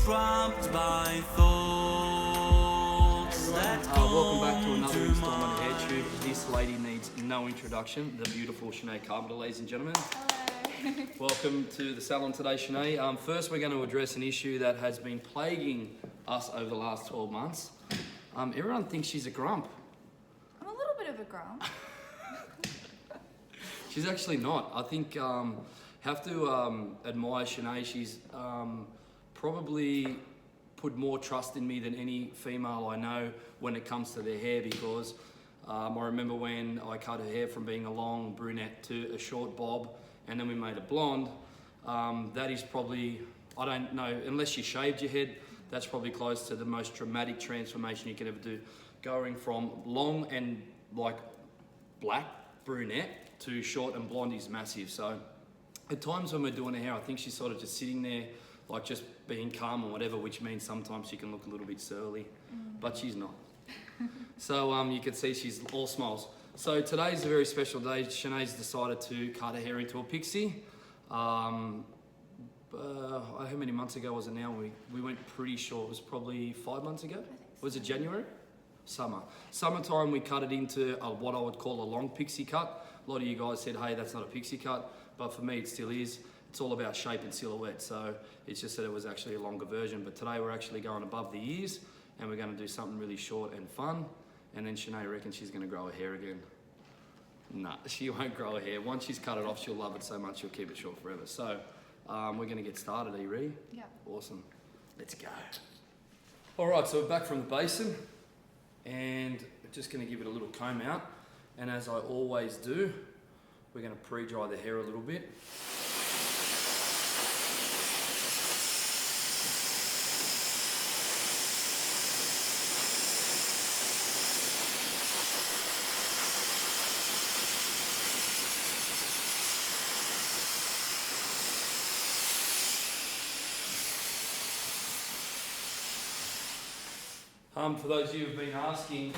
trapped by thoughts that Welcome back to another installment of HairTube. This lady needs no introduction. The beautiful Sinead Carpenter, ladies and gentlemen. Hello. Welcome to the salon today, Sinead. First, we're going to address an issue that has been plaguing us over the last 12 months. Everyone thinks she's a grump. I'm a little bit of a grump. She's actually not. I think have to admire Sinead. She's probably put more trust in me than any female I know when it comes to their hair, because I remember when I cut her hair from being a long brunette to a short bob, and then we made it blonde. That is probably, I don't know, unless you shaved your head, that's probably close to the most dramatic transformation you can ever do. Going from long and like black brunette to short and blonde is massive. So at times when we're doing her hair, I think she's sort of just sitting there, like just being calm or whatever, which means sometimes she can look a little bit surly, but she's not. So you can see she's all smiles. So today's a very special day. Sinead's decided to cut her hair into a pixie. How many months ago was it now? We went pretty short. It was probably 5 months ago. Was it January? Summertime, we cut it into what I would call a long pixie cut. A lot of you guys said, hey, that's not a pixie cut, but for me it still is. It's all about shape and silhouette, so it's just that it was actually a longer version. But today we're actually going above the ears, and we're going to do something really short and fun. And then Sinead reckons she's going to grow her hair again. Nah, she won't grow her hair. Once she's cut it off, she'll love it so much she'll keep it short forever. So we're going to get started. Are you ready? Yeah. Awesome. Let's go. All right, so we're back from the basin, and we're just going to give it a little comb out. And as I always do, we're going to pre-dry the hair a little bit. For those of you who've been asking,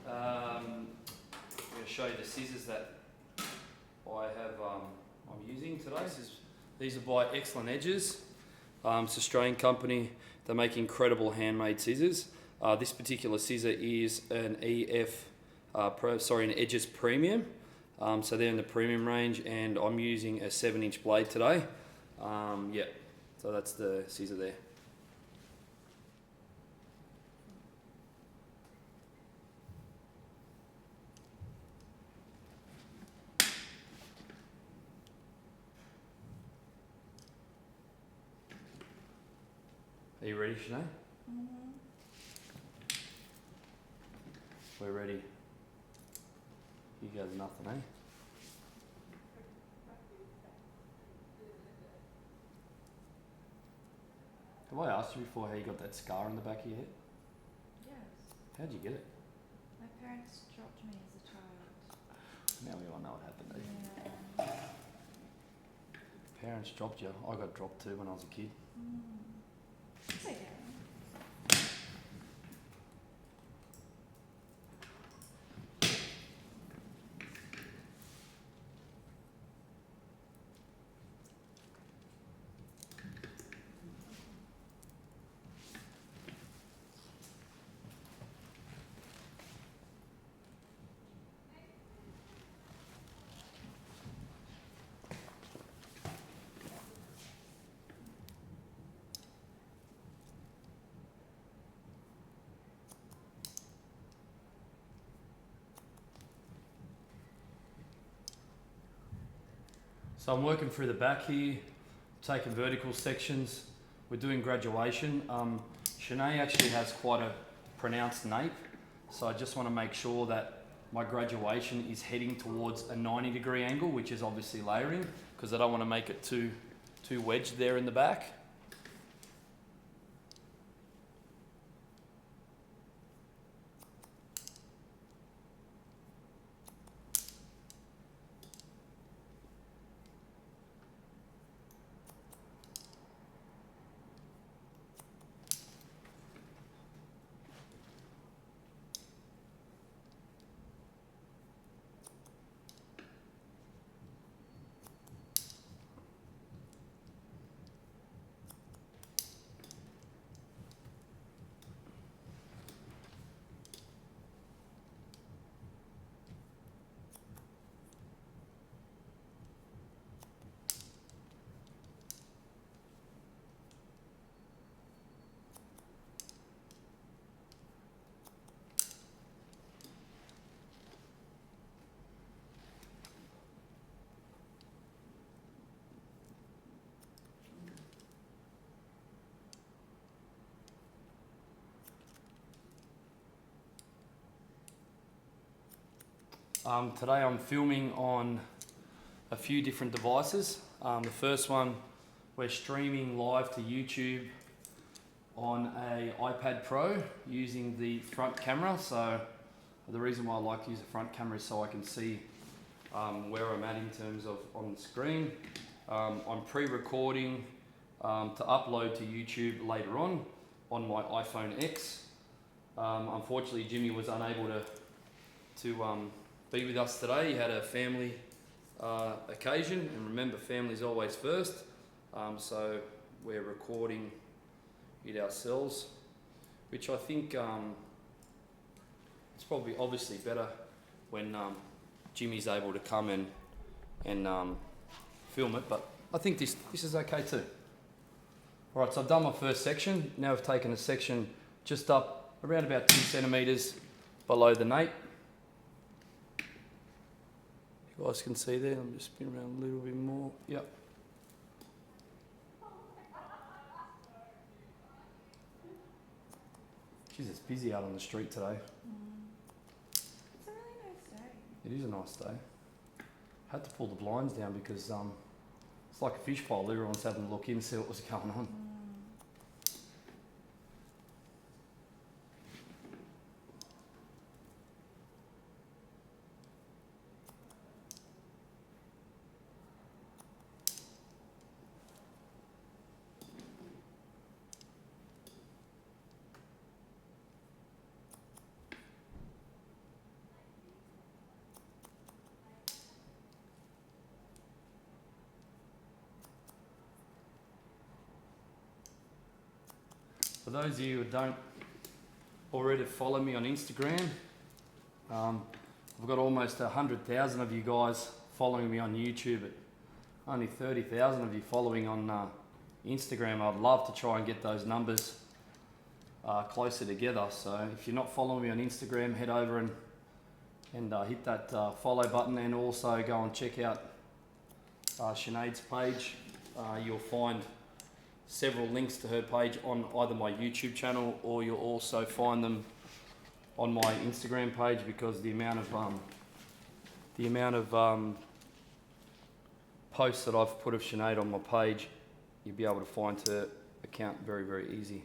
I'm going to show you the scissors that I have. I'm using today. These are by Excellent Edges. It's an Australian company. They make incredible handmade scissors. This particular scissor is an an Edges Premium. So they're in the premium range, and I'm using a 7-inch blade today. Yeah, so that's the scissor there. Are you ready, Sinead? Mm-hmm. We're ready. You guys nothing, eh? Have I asked you before how you got that scar on the back of your head? Yes. How'd you get it? My parents dropped me as a child. Now we all know what happened, eh? Yeah. Parents dropped you. I got dropped too when I was a kid. It's okay. So I'm working through the back here, taking vertical sections. We're doing graduation. Sinead actually has quite a pronounced nape, so I just want to make sure that my graduation is heading towards a 90-degree angle, which is obviously layering, because I don't want to make it too wedged there in the back. Today I'm filming on a few different devices. The first one, we're streaming live to YouTube on a iPad Pro using the front camera. So the reason why I like to use the front camera is so I can see where I'm at in terms of on the screen. I'm pre-recording to upload to YouTube later on my iPhone X. Unfortunately, Jimmy was unable to be with us today. He had a family occasion, and remember, family's always first. So we're recording it ourselves, which I think it's probably obviously better when Jimmy's able to come and film it, but I think this is okay too. Alright, so I've done my first section. Now I've taken a section just up around about 2 centimetres below the nape. You guys can see there, I'm just spinning around a little bit more. Yep. Geez, it's busy out on the street today. It's a really nice day. It is a nice day. I had to pull the blinds down because it's like a fish pile. Everyone's having a look in, see what was going on. For those of you who don't already follow me on Instagram, I've got almost 100,000 of you guys following me on YouTube, but only 30,000 of you following on Instagram. I'd love to try and get those numbers closer together. So if you're not following me on Instagram, head over and hit that follow button, and also go and check out Sinead's page. You'll find several links to her page on either my YouTube channel, or you'll also find them on my Instagram page, because the amount of posts that I've put of Sinead on my page, you'll be able to find her account very, very easy.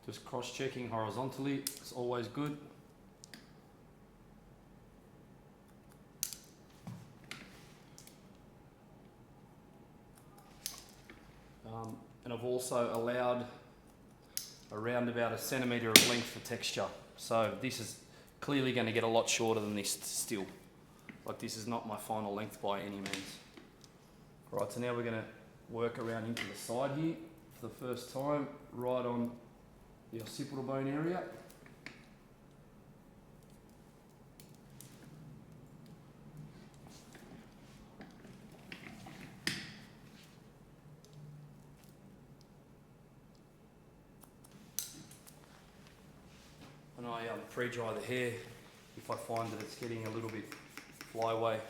Just cross-checking horizontally, it's always good. And I've also allowed around about 1 centimetre of length for texture. So this is clearly going to get a lot shorter than this still. Like, this is not my final length by any means. Right, so now we're going to work around into the side here for the first time, right on the occipital bone area. And I pre-dry the hair if I find that it's getting a little bit flyaway.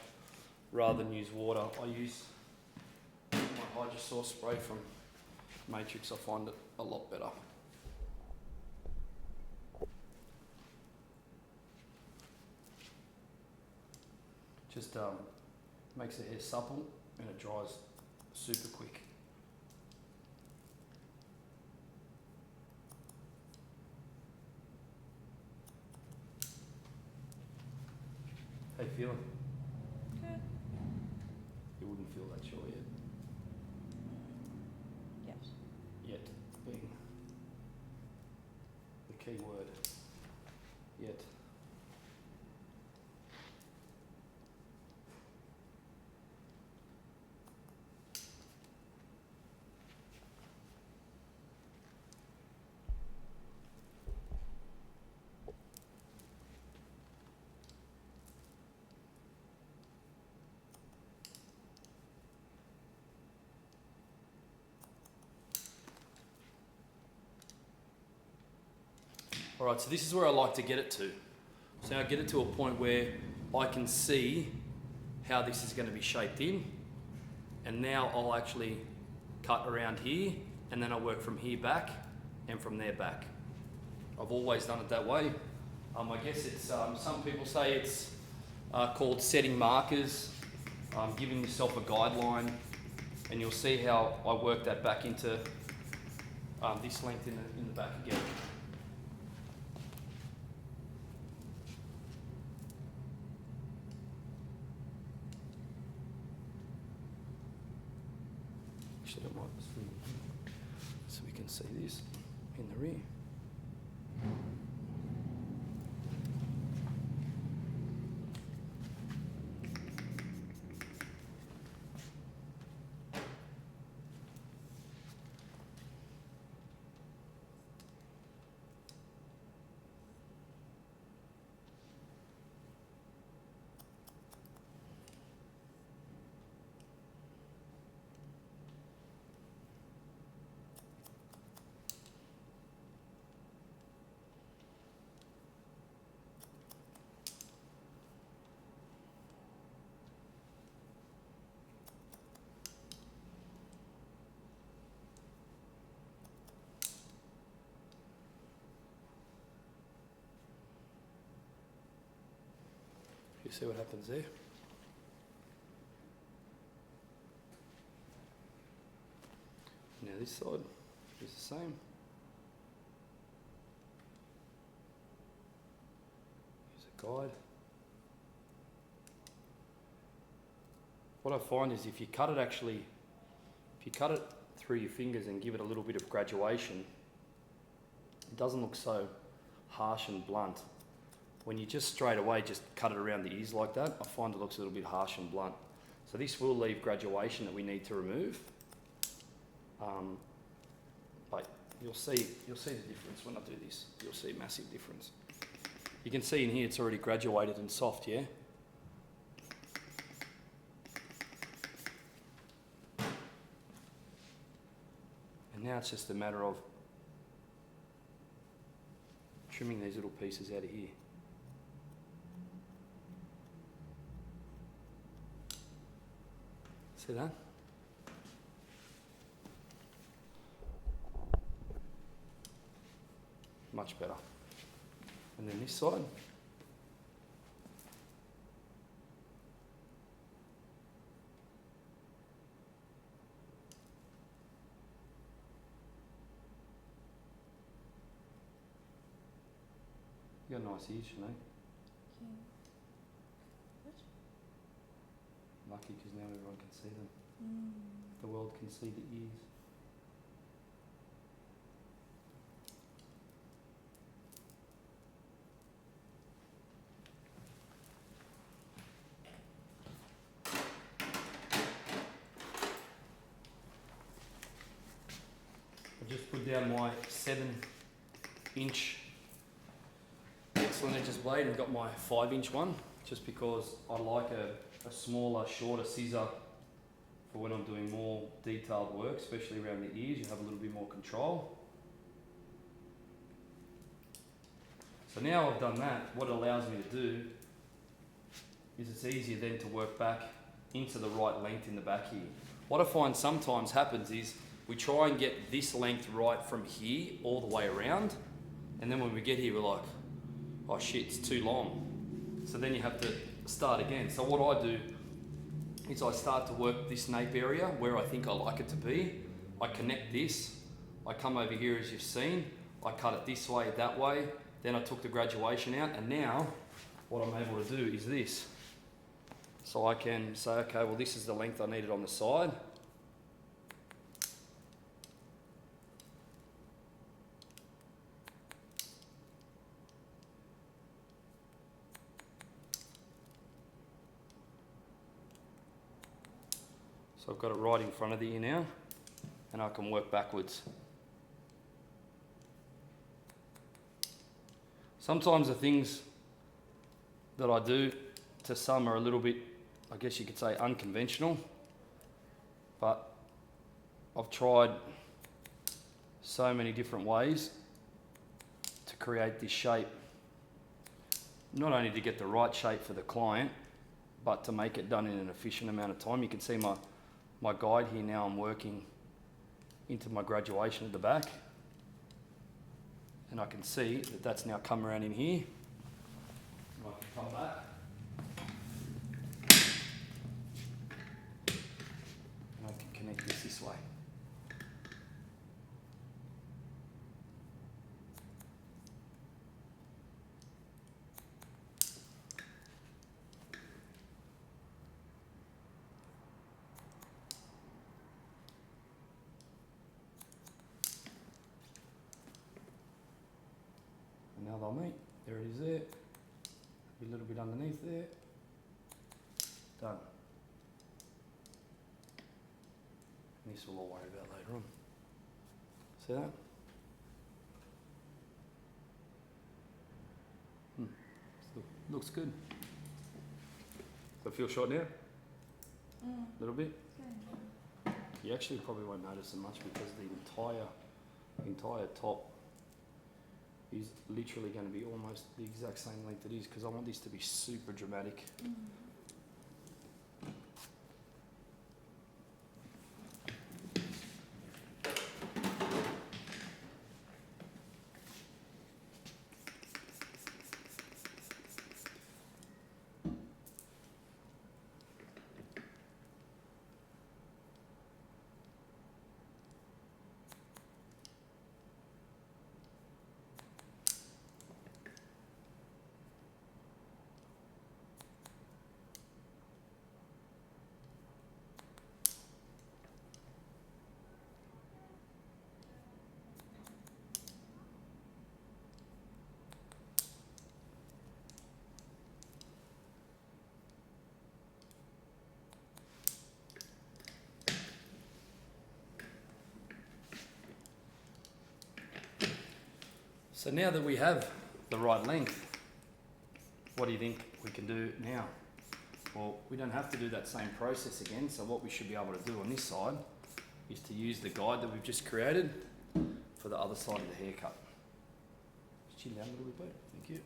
Rather than use water, I use my Hydrosource spray from Matrix. I find it a lot better. Just makes the hair supple, and it dries super quick. How you feeling? Good. You wouldn't feel that sure yet. Yes. Yet being the key word. Yet. All right, so this is where I like to get it to. So now I get it to a point where I can see how this is going to be shaped in. And now I'll actually cut around here, and then I work from here back and from there back. I've always done it that way. I guess it's, some people say it's called setting markers, giving yourself a guideline, and you'll see how I work that back into this length in the back again. Actually, I might swing it here so we can see this in the rear. You see what happens there? Now this side is the same. Use a guide. What I find is if you cut it through your fingers and give it a little bit of graduation, it doesn't look so harsh and blunt. When you just straight away just cut it around the ears like that, I find it looks a little bit harsh and blunt. So this will leave graduation that we need to remove. But you'll see the difference when I do this. You'll see a massive difference. You can see in here it's already graduated and soft, yeah? And now it's just a matter of trimming these little pieces out of here. See that? Much better. And then this side. You got nice ears, Sinead. Lucky because now everyone can see them. The world can see the ears. I just put down my 7-inch excellent edges blade and got my 5-inch one, just because I like a smaller, shorter scissor for when I'm doing more detailed work, especially around the ears. You have a little bit more control. So now I've done that, what it allows me to do is it's easier then to work back into the right length in the back here. What I find sometimes happens is we try and get this length right from here all the way around, and then when we get here we're like, oh shit, it's too long. So then you have to start again. So what I do is I start to work this nape area where I think I like it to be. I connect this, I come over here as you've seen, I cut it this way, that way, then I took the graduation out, and now what I'm able to do is this. So I can say, okay, well this is the length I needed on the side. So I've got it right in front of the ear now, and I can work backwards. Sometimes the things that I do to some are a little bit, I guess you could say, unconventional, but I've tried so many different ways to create this shape, not only to get the right shape for the client, but to make it done in an efficient amount of time. You can see my guide here now. I'm working into my graduation at the back, and I can see that that's now come around in here. And I can come back, and I can connect this way. And now they'll meet. There it is there. A little bit underneath there. Done. And this we'll all worry about later on. See that? Looks good. Does it feel short now? A little bit? Good. You actually probably won't notice it much because the entire top is literally going to be almost the exact same length it is, because I want this to be super dramatic. So now that we have the right length, what do you think we can do now? Well, we don't have to do that same process again, so what we should be able to do on this side is to use the guide that we've just created for the other side of the haircut. Chin down a little bit, babe. Thank you.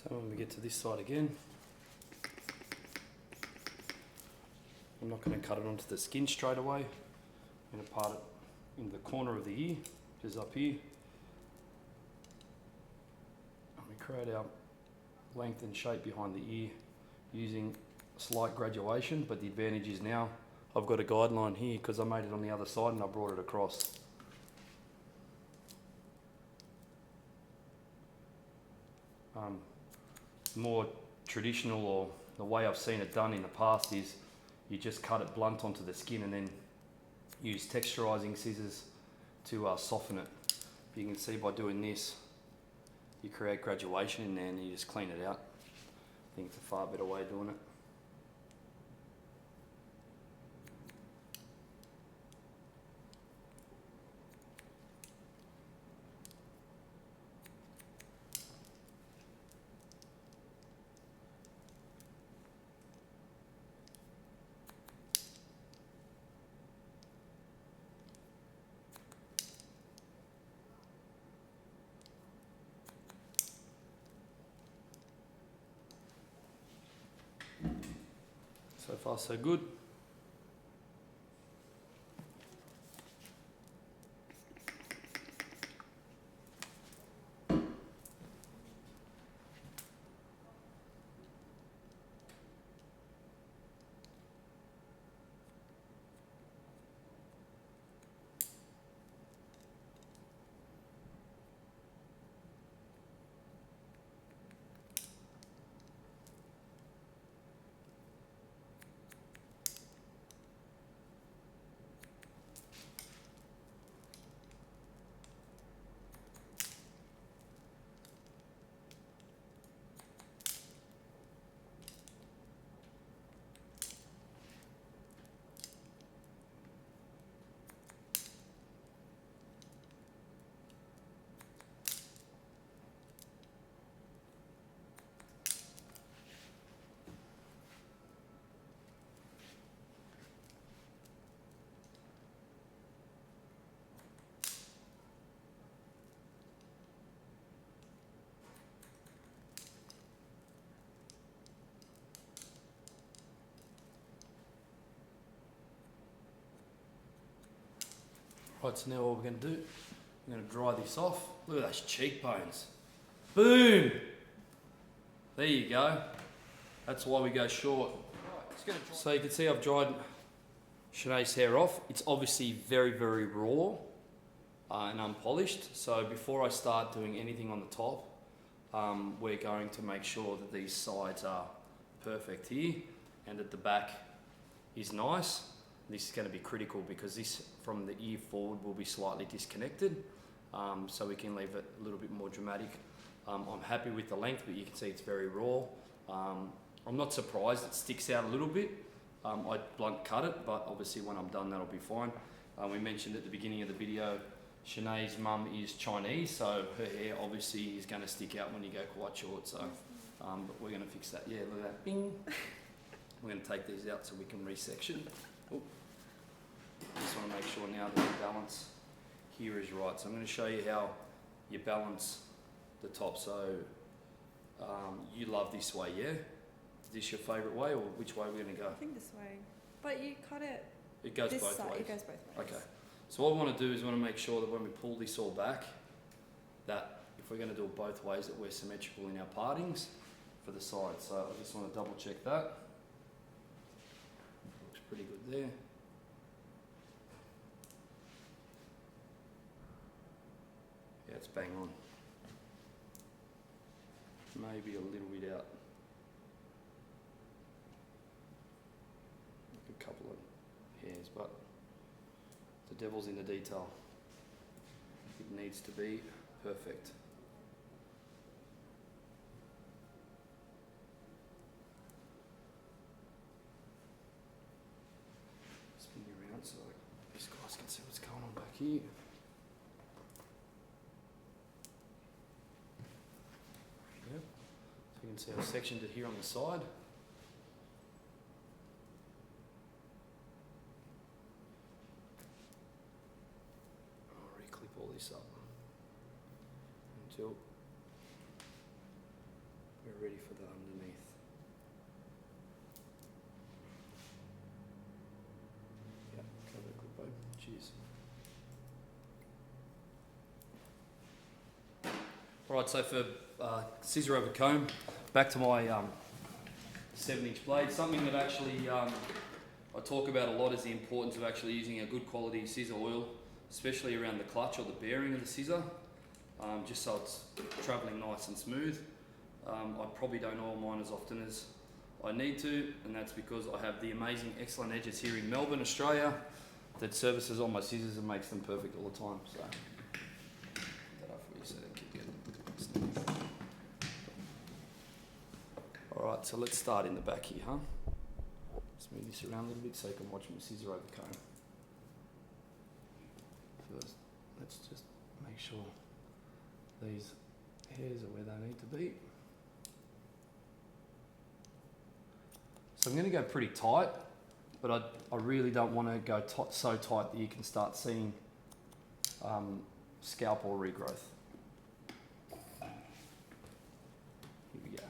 So when we get to this side again, I'm not going to cut it onto the skin straight away. I'm going to part it in the corner of the ear, which is up here. And we create our length and shape behind the ear using slight graduation, but the advantage is now I've got a guideline here because I made it on the other side and I brought it across. More traditional, or the way I've seen it done in the past, is you just cut it blunt onto the skin and then use texturizing scissors to soften it. But you can see by doing this, you create graduation in there and you just clean it out. I think it's a far better way of doing it. far so good. Right, so now what we're going to do, we're going to dry this off. Look at those cheekbones. Boom! There you go. That's why we go short. So you can see I've dried Sinead's hair off. It's obviously very, very raw and unpolished. So before I start doing anything on the top, we're going to make sure that these sides are perfect here and that the back is nice. This is going to be critical because this from the ear forward will be slightly disconnected, so we can leave it a little bit more dramatic. I'm happy with the length, but you can see it's very raw. I'm not surprised it sticks out a little bit. I blunt cut it, but obviously when I'm done that'll be fine. We mentioned at the beginning of the video, Sinead's mum is Chinese, so her hair obviously is going to stick out when you go quite short. So, but we're going to fix that. Yeah, look at that. Bing. We're going to take these out so we can resection. Oh. Just want to make sure now that the balance here is right. So I'm going to show you how you balance the top. So you love this way, yeah? Is this your favourite way, or which way are we going to go? I think this way. But you cut it. It goes this both side. ways. It goes both ways. Okay. So what we want to do is we want to make sure that when we pull this all back, that if we're going to do it both ways, that we're symmetrical in our partings for the sides. So I just want to double check that. Looks pretty good there. Yeah, it's bang on. Maybe a little bit out. Like a couple of hairs, but the devil's in the detail. It needs to be perfect. Spin you around so these guys can see what's going on back here. Yep. So you can see I've sectioned it here on the side. All this up until we're ready for the underneath. Yeah, cover it good, babe. Cheers. Alright, so for scissor over comb, back to my 7-inch blade. Something that actually I talk about a lot is the importance of actually using a good quality scissor oil, especially around the clutch or the bearing of the scissor, just so it's travelling nice and smooth. I probably don't oil mine as often as I need to, and that's because I have the amazing Excellent Edges here in Melbourne, Australia, that services all my scissors and makes them perfect all the time. So, that up for you so they keep getting. Alright, so let's start in the back here, huh? Smooth this around a little bit so you can watch my scissor over comb. First, let's just make sure these hairs are where they need to be. So I'm going to go pretty tight, but I really don't want to go so tight that you can start seeing scalp or regrowth. Here we go.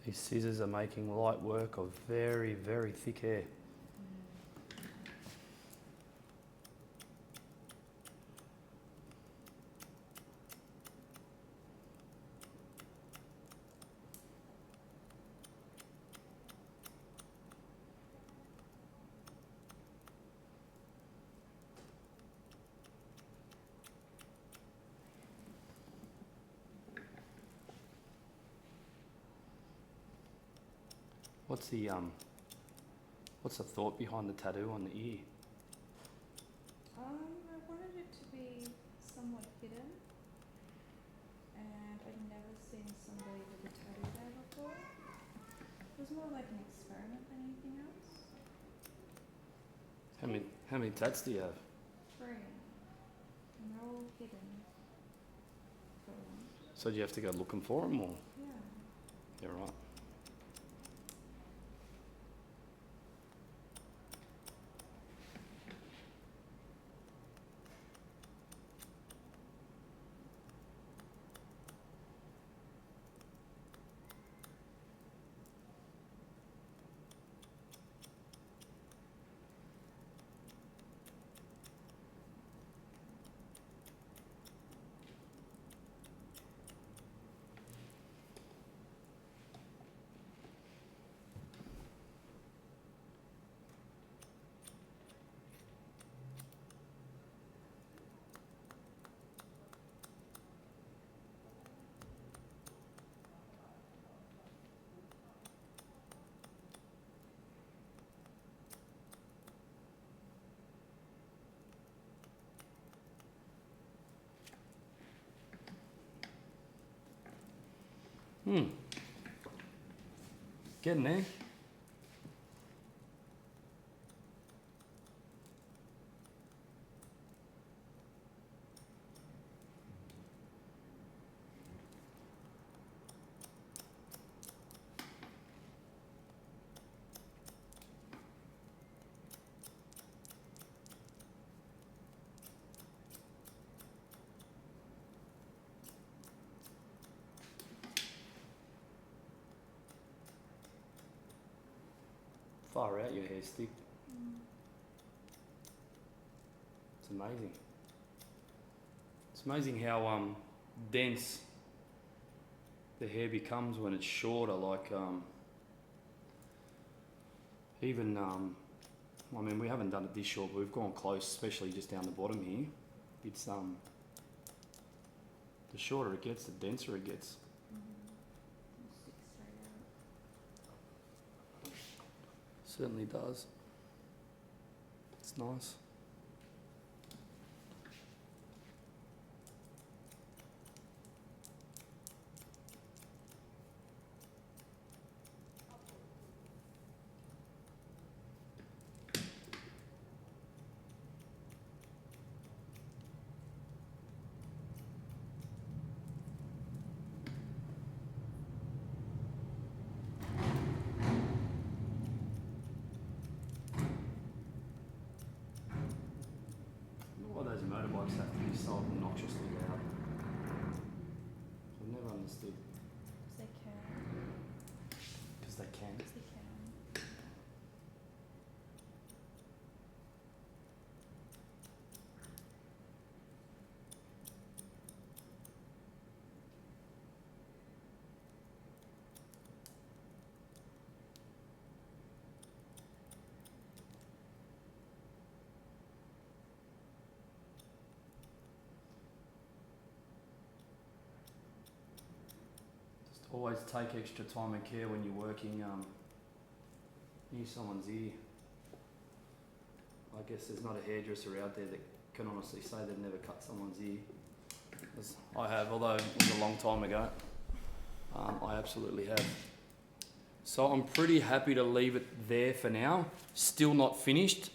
These scissors are making light work of very, very thick hair. What's the thought behind the tattoo on the ear? I wanted it to be somewhat hidden, and I'd never seen somebody with a tattoo there before. It was more like an experiment than anything else. How many tats do you have? 3, and they're all hidden. For once. So do you have to go looking for them, or? Yeah. Yeah, right. Getting there. Far out your hair stick. It's amazing. It's amazing how dense the hair becomes when it's shorter. Like even I mean, we haven't done it this short, but we've gone close, especially just down the bottom here. It's the shorter it gets, the denser it gets. Stick straight out. Certainly does. It's nice. Why those motorbikes have to be so obnoxiously loud? I've never understood. They can. Because they can. They can. Just always take extra time and care when you're working near someone's ear. I guess there's not a hairdresser out there that can honestly say they've never cut someone's ear. As I have, although it was a long time ago. I absolutely have. So I'm pretty happy to leave it there for now. Still not finished,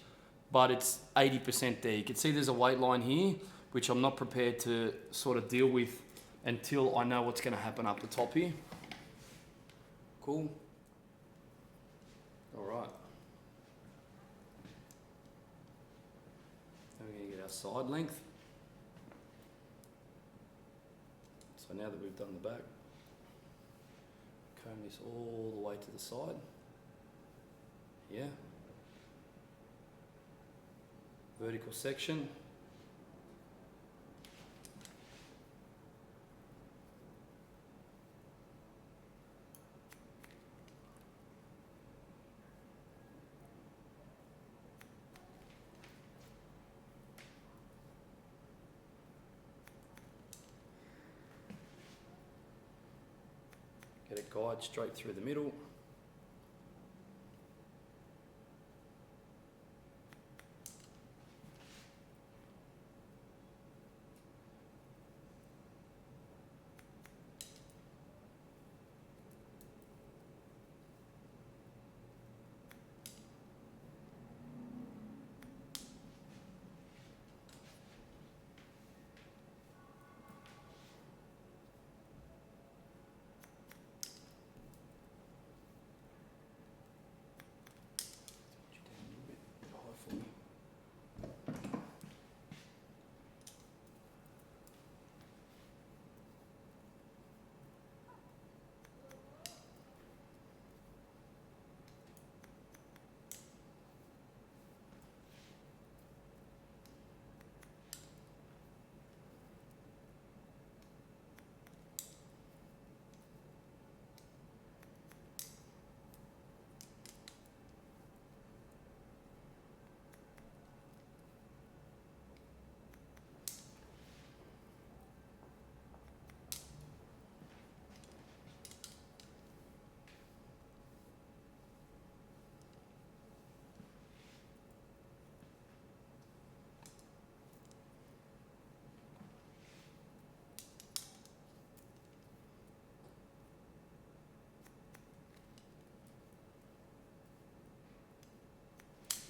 but it's 80% there. You can see there's a weight line here, which I'm not prepared to sort of deal with until I know what's going to happen up the top here. Cool. All right. Now we're going to get our side length. So now that we've done the back, comb this all the way to the side. Yeah. Vertical section. Get a guide straight through the middle.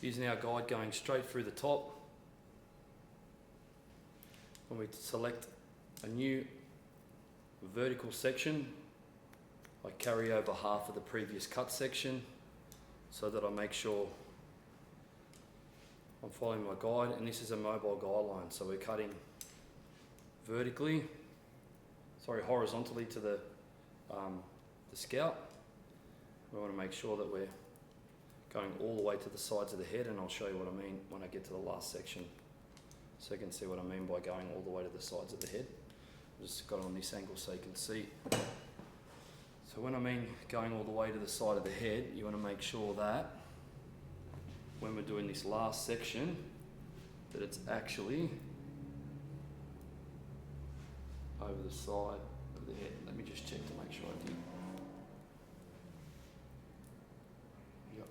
Using our guide going straight through the top. When we select a new vertical section, I carry over half of the previous cut section so that I make sure I'm following my guide, and this is a mobile guideline, so we're cutting horizontally to the scalp. We want to make sure that we're going all the way to the sides of the head, and I'll show you what I mean when I get to the last section, so you can see what I mean by going all the way to the sides of the head. I've just got it on this angle so you can see. So when I mean going all the way to the side of the head, you want to make sure that when we're doing this last section, that it's actually over the side of the head. Let me just check to make sure I did. Yep.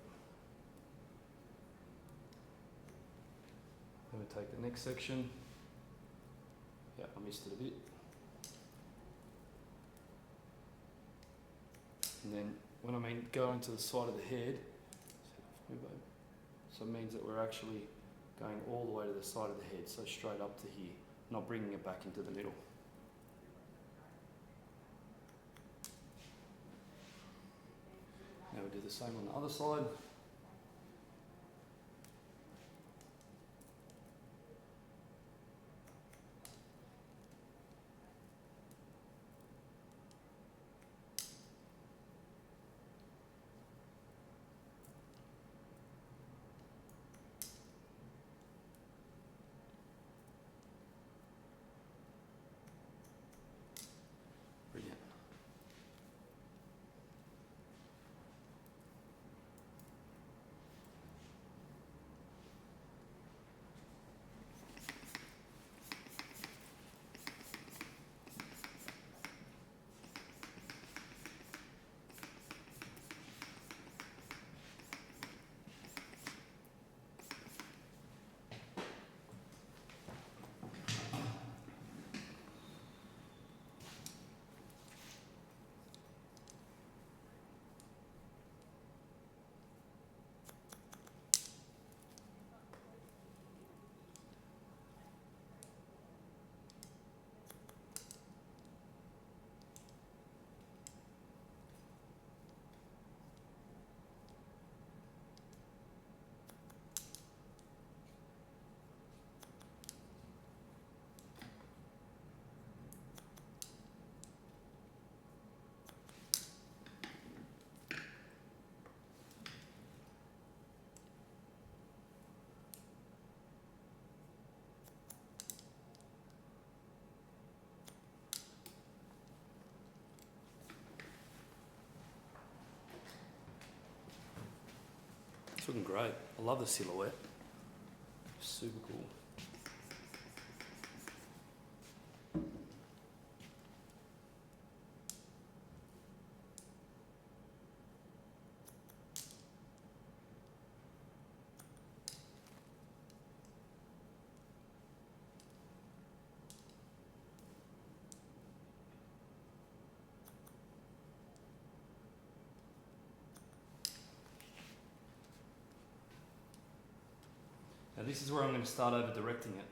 Then we take the next section. Yeah, I missed it a bit. And then when I mean going to the side of the head, so it means that we're actually going all the way to the side of the head, so straight up to here, not bringing it back into the middle. Now we do the same on the other side. It's looking great. I love the silhouette. Super cool. Now this is where I'm going to start over directing it.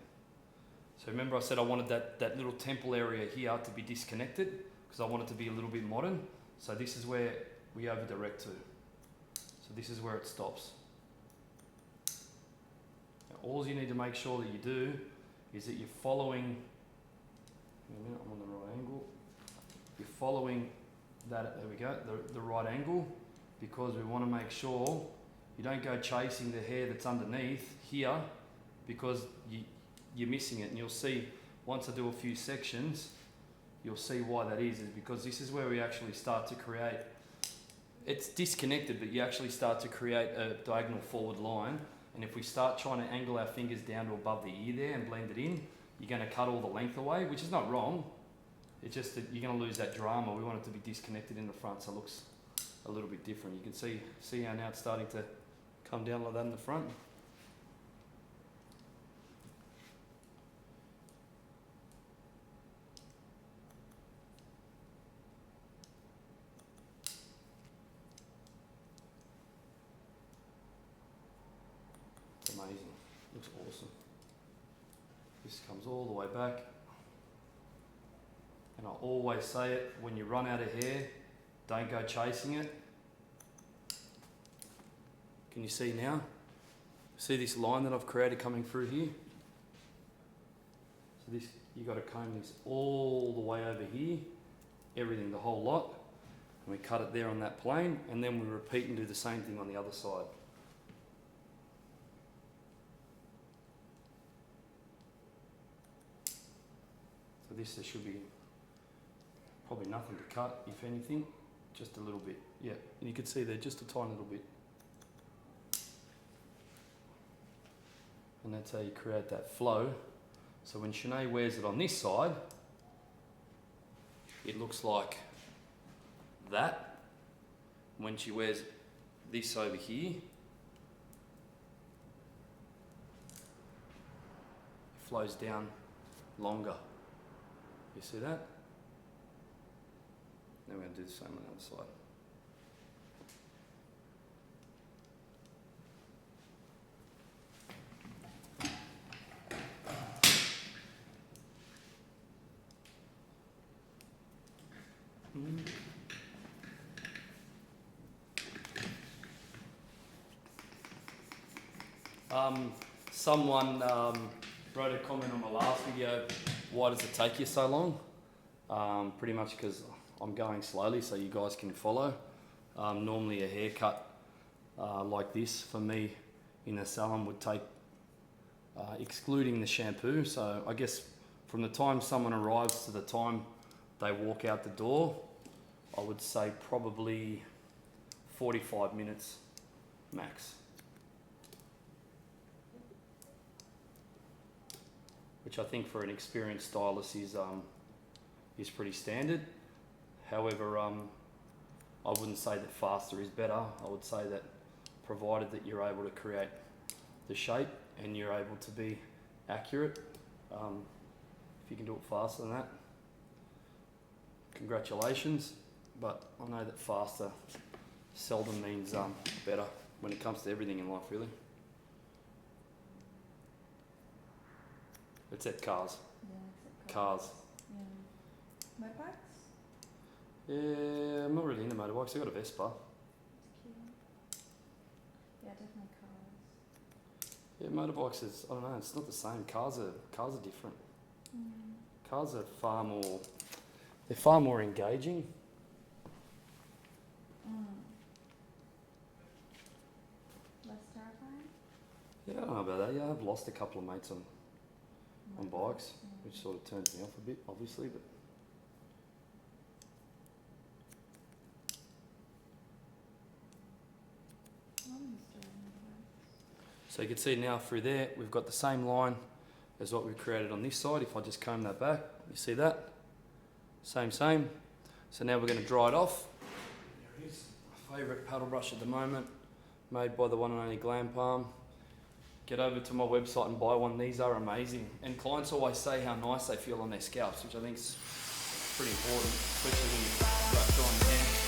So remember I said I wanted that little temple area here to be disconnected because I want it to be a little bit modern. So this is where we over direct to. So this is where it stops. Now, all you need to make sure that you do is that you're following, wait a minute, I'm on the right angle. You're following that, there we go, the right angle, because we want to make sure you don't go chasing the hair that's underneath here, because you're missing it. And you'll see, once I do a few sections, you'll see why that is because this is where we actually start to create, it's disconnected, but you actually start to create a diagonal forward line. And if we start trying to angle our fingers down to above the ear there and blend it in, you're going to cut all the length away, which is not wrong. It's just that you're going to lose that drama. We want it to be disconnected in the front, so it looks a little bit different. You can see how now it's starting to come down like that in the front. It's amazing. Looks awesome. This comes all the way back. And I always say it, when you run out of hair, don't go chasing it. Can you see now? See this line that I've created coming through here? So this, you got to comb this all the way over here, everything, the whole lot. And we cut it there on that plane, and then we repeat and do the same thing on the other side. So this, there should be probably nothing to cut, if anything, just a little bit. Yeah, and you can see there just a tiny little bit. And that's how you create that flow. So when Sinead wears it on this side, it looks like that. When she wears this over here, it flows down longer. You see that? Then we're going to do the same on the other side. Someone wrote a comment on my last video, why does it take you so long? Pretty much because I'm going slowly so you guys can follow. Normally a haircut like this for me in a salon would take, excluding the shampoo, so I guess from the time someone arrives to the time they walk out the door, I would say probably 45 minutes max. Which I think for an experienced stylist is pretty standard. However, I wouldn't say that faster is better. I would say that provided that you're able to create the shape and you're able to be accurate, if you can do it faster than that, congratulations. But I know that faster seldom means better when it comes to everything in life, really. Except cars. Yeah, except Cars. Yeah. Motorbikes? Yeah, I'm not really into motorbikes. I got a Vespa. It's cute. Yeah, definitely cars. Yeah, motorbikes is, I don't know, it's not the same. Cars are different. Cars are far more engaging. Less terrifying? Yeah, I don't know about that. Yeah, I've lost a couple of mates on bikes, which sort of turns me off a bit, obviously, but I'm used to riding So you can see now through there, we've got the same line as what we created on this side. If I just comb that back, you see that? Same. So now we're going to dry it off. There it is. My favourite paddle brush at the moment, made by the one and only Glam Palm. Get over to my website and buy one. These are amazing. And clients always say how nice they feel on their scalps, which I think is pretty important, especially when you wrap drying the hair.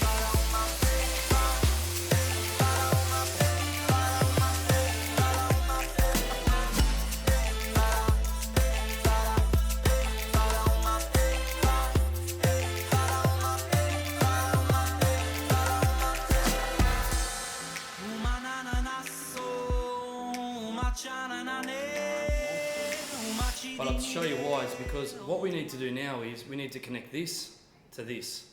But I'll show you why. It's because what we need to do now is we need to connect this to this.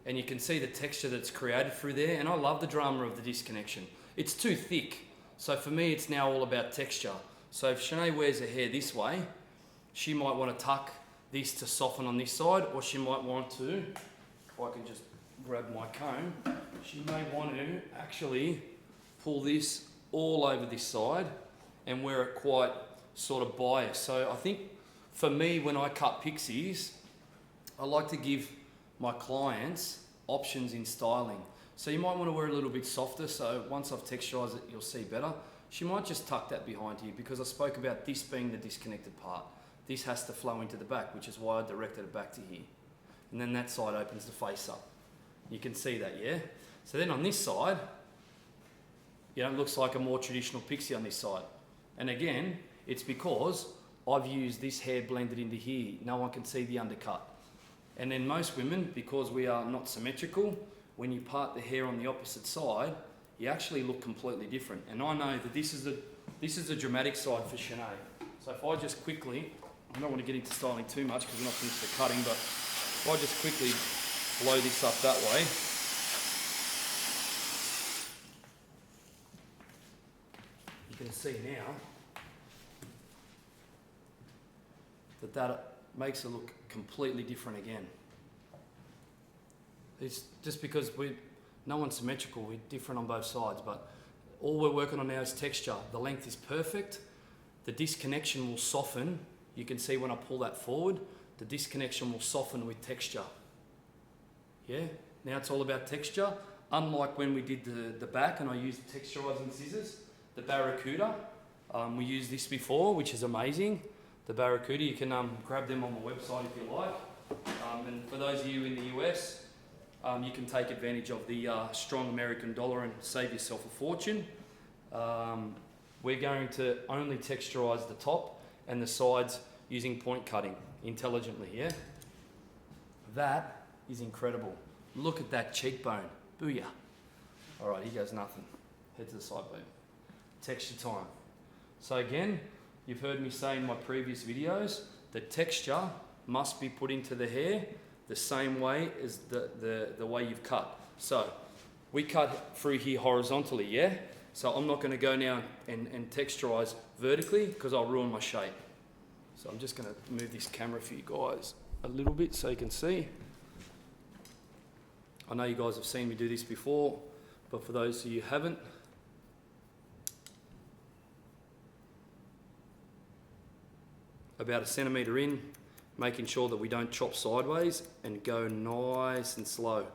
And you can see the texture that's created through there. And I love the drama of the disconnection. It's too thick. So for me, it's now all about texture. So if Sinead wears her hair this way, she might want to tuck this to soften on this side, or she might want to, if I can just grab my comb, she may want to actually pull this all over this side and wear it quite sort of biased. So I think for me, when I cut pixies, I like to give my clients options in styling. So you might want to wear a little bit softer, so once I've texturized it, you'll see better. She might just tuck that behind here, because I spoke about this being the disconnected part. This has to flow into the back, which is why I directed it back to here. And then that side opens the face up. You can see that, yeah? So then on this side, you know, it looks like a more traditional pixie on this side. And again, it's because I've used this hair blended into here. No one can see the undercut. And then most women, because we are not symmetrical, when you part the hair on the opposite side, you actually look completely different. And I know that this is the dramatic side for Sinead. So if I just quickly, I don't want to get into styling too much because we're not finished the cutting, but if I just quickly blow this up that way, you can see now that makes it look completely different again. It's just because no one's symmetrical, we're different on both sides, but all we're working on now is texture. The length is perfect, the disconnection will soften. You can see when I pull that forward, the disconnection will soften with texture. Yeah, now it's all about texture. Unlike when we did the back and I used texturizing scissors, the Barracuda, we used this before, which is amazing. The Barracuda, you can grab them on my website if you like. And for those of you in the US, you can take advantage of the strong American dollar and save yourself a fortune. We're going to only texturize the top and the sides using point cutting intelligently, yeah? That is incredible. Look at that cheekbone. Booyah. All right, here goes nothing. Head to the side beam. Texture time. So again, you've heard me say in my previous videos, the texture must be put into the hair the same way as the way you've cut. So we cut through here horizontally, yeah? So I'm not gonna go now and texturize vertically because I'll ruin my shape. So I'm just gonna move this camera for you guys a little bit so you can see. I know you guys have seen me do this before, but for those of you who haven't, about 1 centimetre in, making sure that we don't chop sideways and go nice and slow.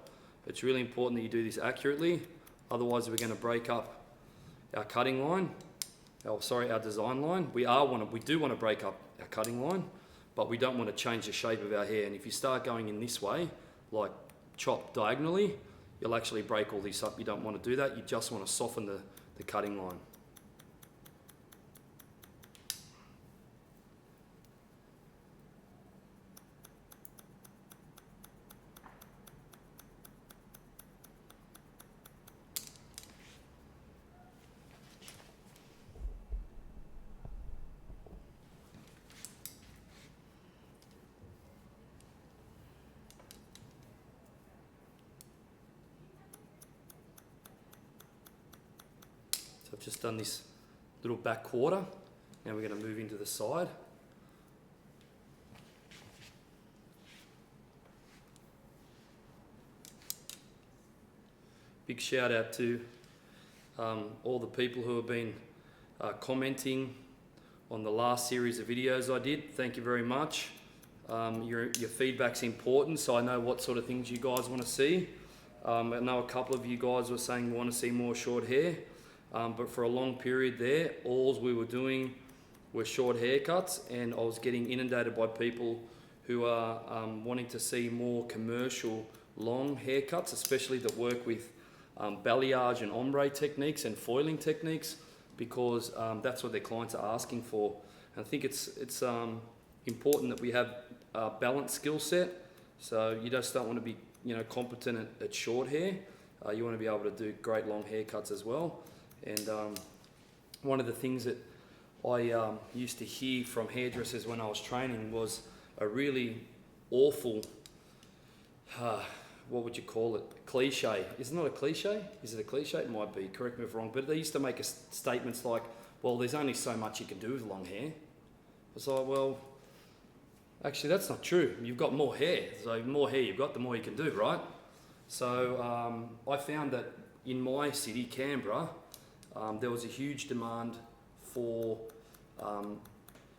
It's really important that you do this accurately, otherwise we're going to break up our cutting line, our design line. We do want to break up our cutting line, but we don't want to change the shape of our hair. And if you start going in this way, like chop diagonally, you'll actually break all this up. You don't want to do that, you just want to soften the cutting line. So I've just done this little back quarter. Now we're going to move into the side. Big shout out to all the people who have been commenting on the last series of videos I did. Thank you very much. Your feedback's important, so I know what sort of things you guys want to see. I know a couple of you guys were saying we want to see more short hair, but for a long period there, all we were doing were short haircuts, and I was getting inundated by people who are wanting to see more commercial long haircuts, especially that work with balayage and ombre techniques and foiling techniques, because that's what their clients are asking for. And I think it's important that we have a balanced skill set. So you just don't want to be competent at short hair. You want to be able to do great long haircuts as well. And one of the things that I used to hear from hairdressers when I was training was a really awful, what would you call it? Cliche. Is it not a cliche? Is it a cliche? It might be. Correct me if I'm wrong. But they used to make statements like, well, there's only so much you can do with long hair. It's like, well, actually that's not true. You've got more hair. So the more hair you've got, the more you can do, right? So I found that in my city, Canberra, there was a huge demand for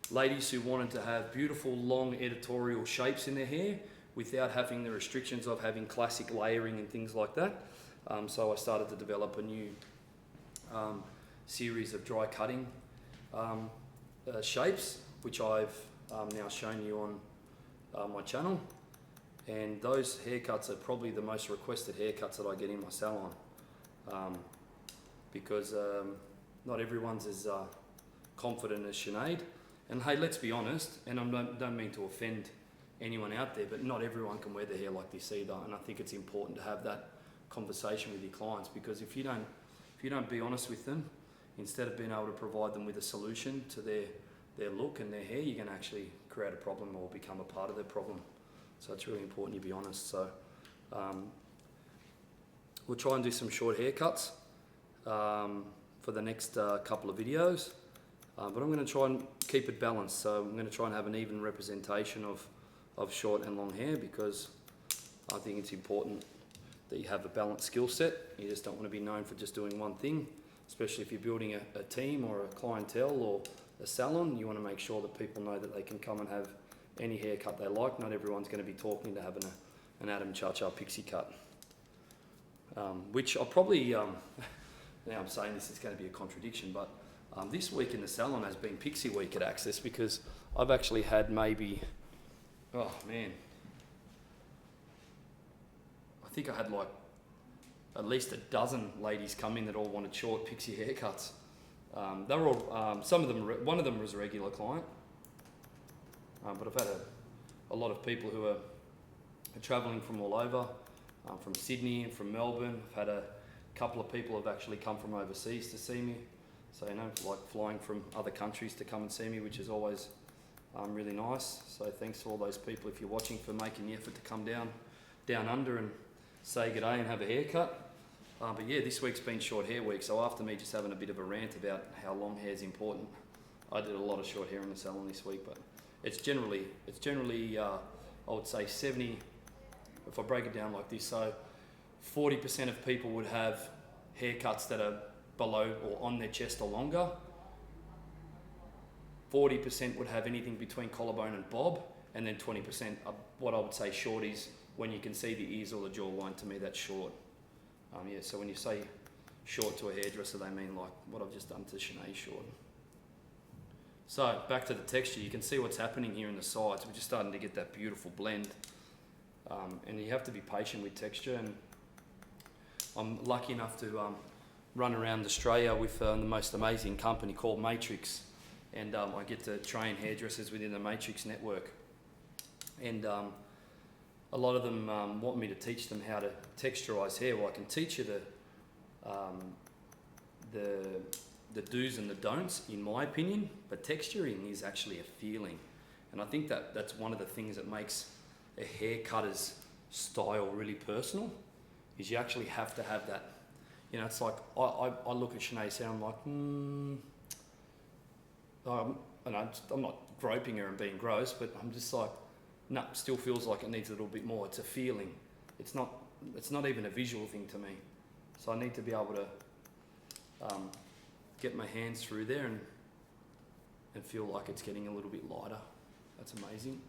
ladies who wanted to have beautiful long editorial shapes in their hair without having the restrictions of having classic layering and things like that. So I started to develop a new series of dry cutting shapes, which I've now shown you on my channel. And those haircuts are probably the most requested haircuts that I get in my salon, because not everyone's as confident as Sinead. And hey, let's be honest, and I don't mean to offend anyone out there, but not everyone can wear their hair like this either. And I think it's important to have that conversation with your clients, because if you don't be honest with them, instead of being able to provide them with a solution to their look and their hair, you're going to actually create a problem or become a part of their problem. So it's really important you be honest. So we'll try and do some short haircuts for the next couple of videos, but I'm going to try and keep it balanced. So I'm going to try and have an even representation of short and long hair, because I think it's important that you have a balanced skill set. You just don't want to be known for just doing one thing, especially if you're building a team or a clientele or a salon. You want to make sure that people know that they can come and have any haircut they like. Not everyone's going to be talking to having an Ciaccia pixie cut, which I'll probably, now I'm saying this is going to be a contradiction, but this week in the salon has been Pixie Week at Access, because I've actually had maybe, oh man, I think I had like at least a dozen ladies come in that all wanted short pixie haircuts. They were all, some of them, one of them was a regular client, but I've had a lot of people who are travelling from all over, from Sydney and from Melbourne. I've had a couple of people who have actually come from overseas to see me. So, like flying from other countries to come and see me, which is always really nice. So thanks to all those people, if you're watching, for making the effort to come down under and say good day and have a haircut. But yeah, this week's been short hair week, so after me just having a bit of a rant about how long hair is important, I did a lot of short hair in the salon this week. But it's generally I would say 70, if I break it down like this, so 40% of people would have haircuts that are below or on their chest or longer. 40% would have anything between collarbone and bob, and then 20% are what I would say shorties, when you can see the ears or the jawline. To me, that's short. Yeah, so when you say short to a hairdresser, they mean like what I've just done to Sinead short. So back to the texture, you can see what's happening here in the sides. We're just starting to get that beautiful blend, and you have to be patient with texture. And I'm lucky enough to run around Australia with the most amazing company called Matrix, and I get to train hairdressers within the Matrix network. And a lot of them want me to teach them how to texturize hair. Well, I can teach you the do's and the don'ts, in my opinion, but texturing is actually a feeling. And I think that's one of the things that makes a haircutter's style really personal, is you actually have to have that. It's like, I look at Sinead's hair, I'm like, I'm not groping her and being gross, but I'm just like, no, still feels like it needs a little bit more. It's a feeling. It's not even a visual thing to me. So I need to be able to get my hands through there and feel like it's getting a little bit lighter. That's amazing.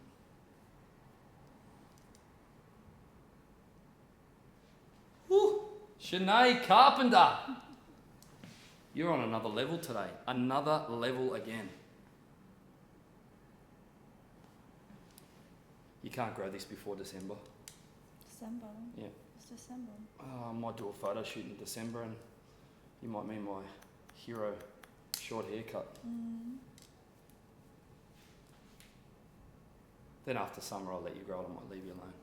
Woo! Sinead Carpenter! You're on another level today. Another level again. You can't grow this before December. December? Yeah. It's December. I might do a photo shoot in December and you might mean my hero short haircut. Then after summer I'll let you grow it, I might leave you alone.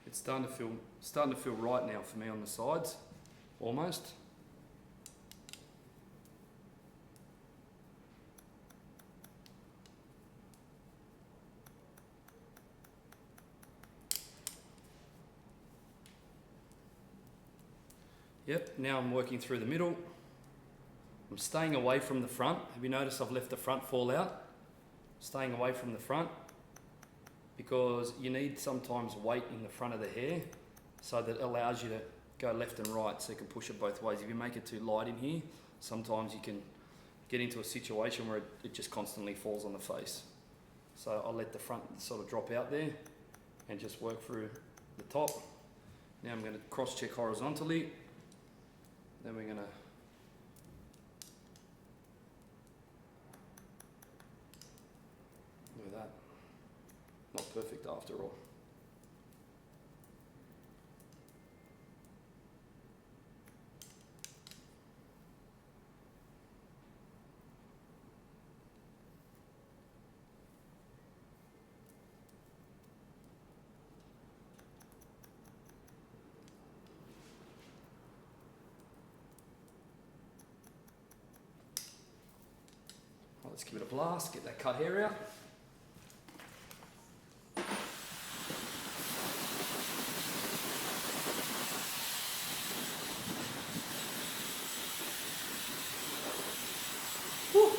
It's starting to feel right now for me on the sides, almost. Yep, now I'm working through the middle. I'm staying away from the front. Have you noticed I've left the front fall out? Staying away from the front because you need sometimes weight in the front of the hair so that it allows you to go left and right so you can push it both ways. If you make it too light in here, sometimes you can get into a situation where it just constantly falls on the face. So I'll let the front sort of drop out there and just work through the top. Now I'm going to cross check horizontally. Then we're going to look at that. Not perfect after all. Let's give it a blast, get that cut hair out. Woo.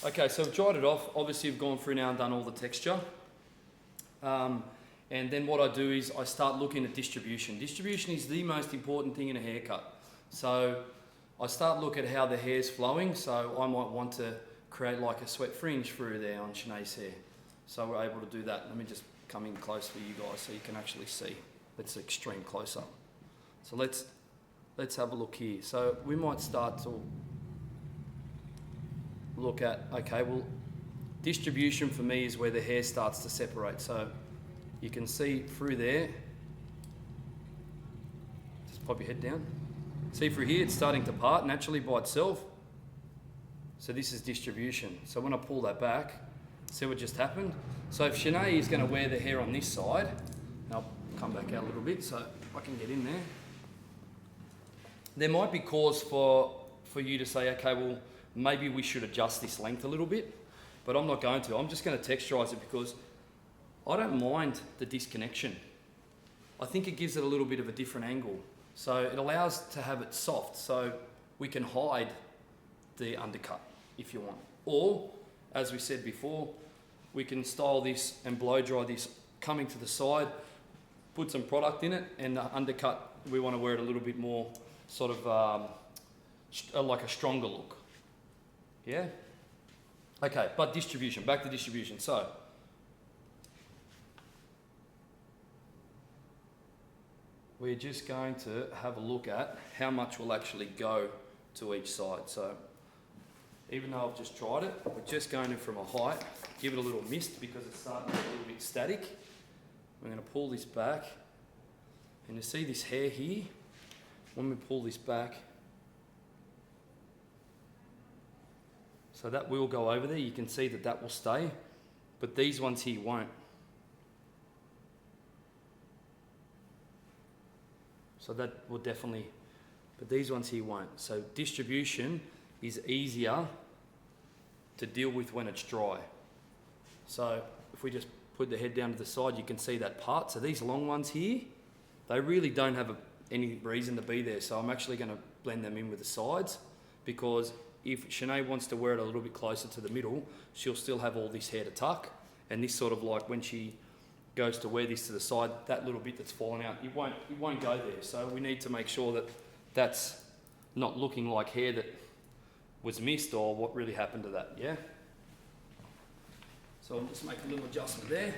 Okay, so I've dried it off. Obviously, I've gone through now and done all the texture. And then what I do is I start looking at distribution. Distribution is the most important thing in a haircut. So I start looking at how the hair's flowing. So I might want to create like a sweat fringe through there on Sinead's hair. So we're able to do that. Let me just come in close for you guys so you can actually see. It's extreme close up. So let's have a look here. So we might start to look at, okay, well, distribution for me is where the hair starts to separate. So you can see through there, just pop your head down. See through here, it's starting to part naturally by itself. So this is distribution. So when I pull that back, see what just happened? So if Sinead is gonna wear the hair on this side, and I'll come back out a little bit so I can get in there. There might be cause for you to say, okay, well, maybe we should adjust this length a little bit, but I'm not going to. I'm just going to texturize it because I don't mind the disconnection. I think it gives it a little bit of a different angle. So it allows to have it soft so we can hide the undercut if you want. Or, as we said before, we can style this and blow dry this coming to the side, put some product in it, and the undercut, we want to wear it a little bit more sort of like a stronger look. Yeah? Okay, but distribution, back to distribution. So, we're just going to have a look at how much will actually go to each side. So even though I've just tried it, we're just going to, from a height, give it a little mist because it's starting to get a little bit static. We're going to pull this back, and you see this hair here, when we pull this back, so that will go over there, you can see that that will stay, but these ones here won't. So that will definitely, but these ones here won't. So distribution is easier to deal with when it's dry. So if we just put the head down to the side, you can see that part. So these long ones here, they really don't have any reason to be there. So I'm actually going to blend them in with the sides, because if Sinead wants to wear it a little bit closer to the middle, she'll still have all this hair to tuck. And this sort of like when she goes to wear this to the side, that little bit that's fallen out, it won't go there. So we need to make sure that that's not looking like hair that was missed or what really happened to that, yeah? So I'll just make a little adjustment there.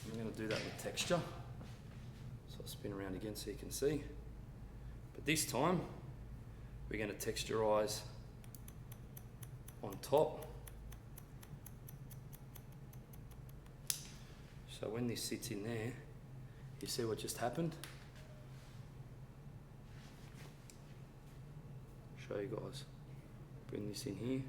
I'm going to do that with texture. So I'll spin around again so you can see. But this time, we're going to texturise on top. So when this sits in there, you see what just happened? Show you guys. Bring this in here.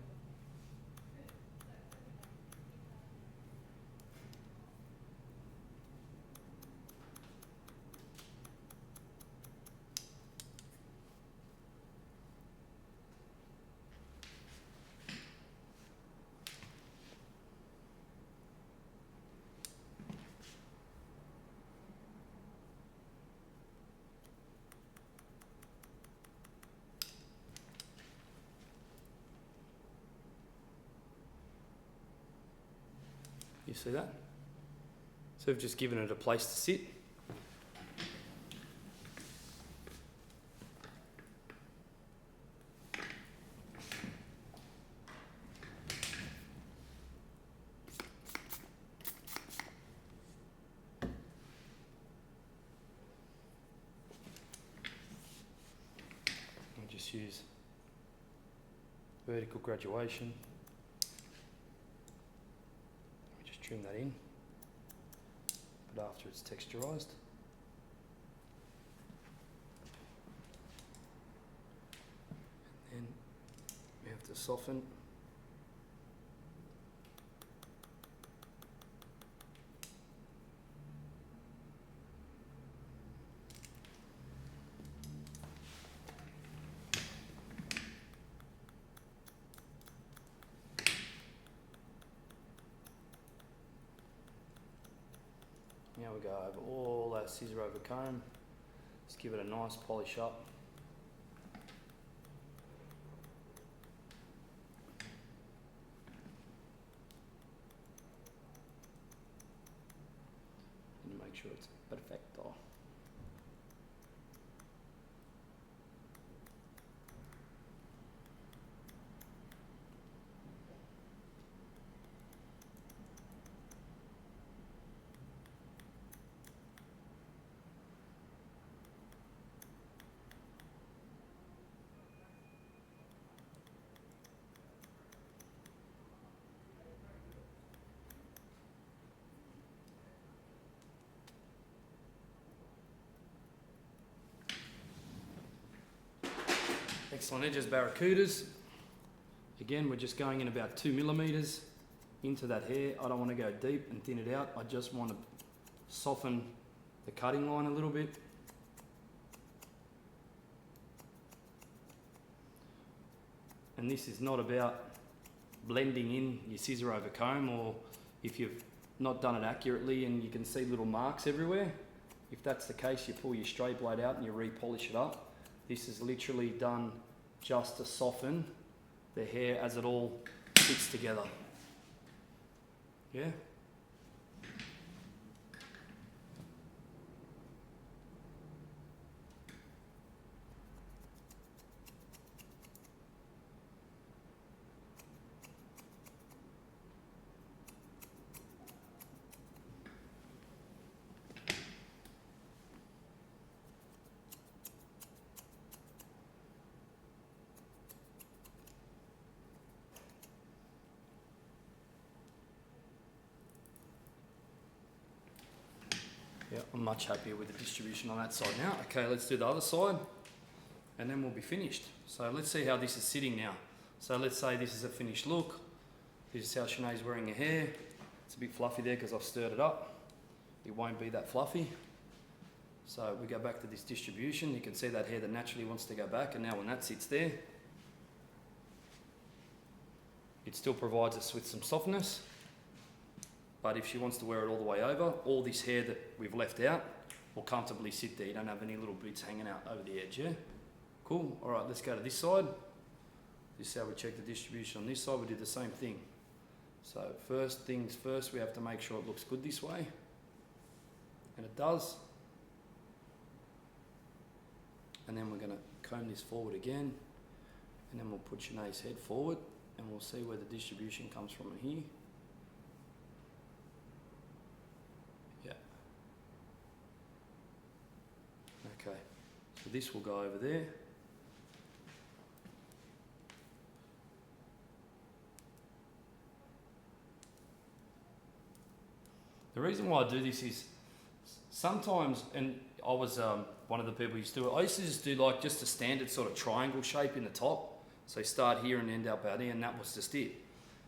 You see that? So we've just given it a place to sit. I'll just use vertical graduation. Trim that in, but after it's texturised. And then we have to soften. Now we go over all that scissor over comb. Just give it a nice polish up. And make sure it's perfecto. Excellent edges, barracudas. Again, we're just going in about 2 millimeters into that hair. I don't want to go deep and thin it out. I just want to soften the cutting line a little bit. And this is not about blending in your scissor over comb, or if you've not done it accurately and you can see little marks everywhere. If that's the case, you pull your straight blade out and you re-polish it up. This is literally done just to soften the hair as it all fits together. Yeah? I'm much happier with the distribution on that side now. Okay, let's do the other side and then we'll be finished. So let's see how this is sitting now. So let's say this is a finished look. This is how Sinead's wearing her hair. It's a bit fluffy there because I've stirred it up. It won't be that fluffy. So we go back to this distribution. You can see that hair that naturally wants to go back, and now when that sits there, it still provides us with some softness. But if she wants to wear it all the way over, all this hair that we've left out will comfortably sit there. You don't have any little bits hanging out over the edge, yeah? Cool. All right, let's go to this side. This is how we check the distribution on this side. We did the same thing. So first things first, we have to make sure it looks good this way. And it does. And then we're going to comb this forward again. And then we'll put Sinead's head forward and we'll see where the distribution comes from in here. Yeah. Okay. So this will go over there. The reason why I do this is sometimes, and I was one of the people who used to do it, I used to just do like just a standard sort of triangle shape in the top. So you start here and end up out here, and that was just it.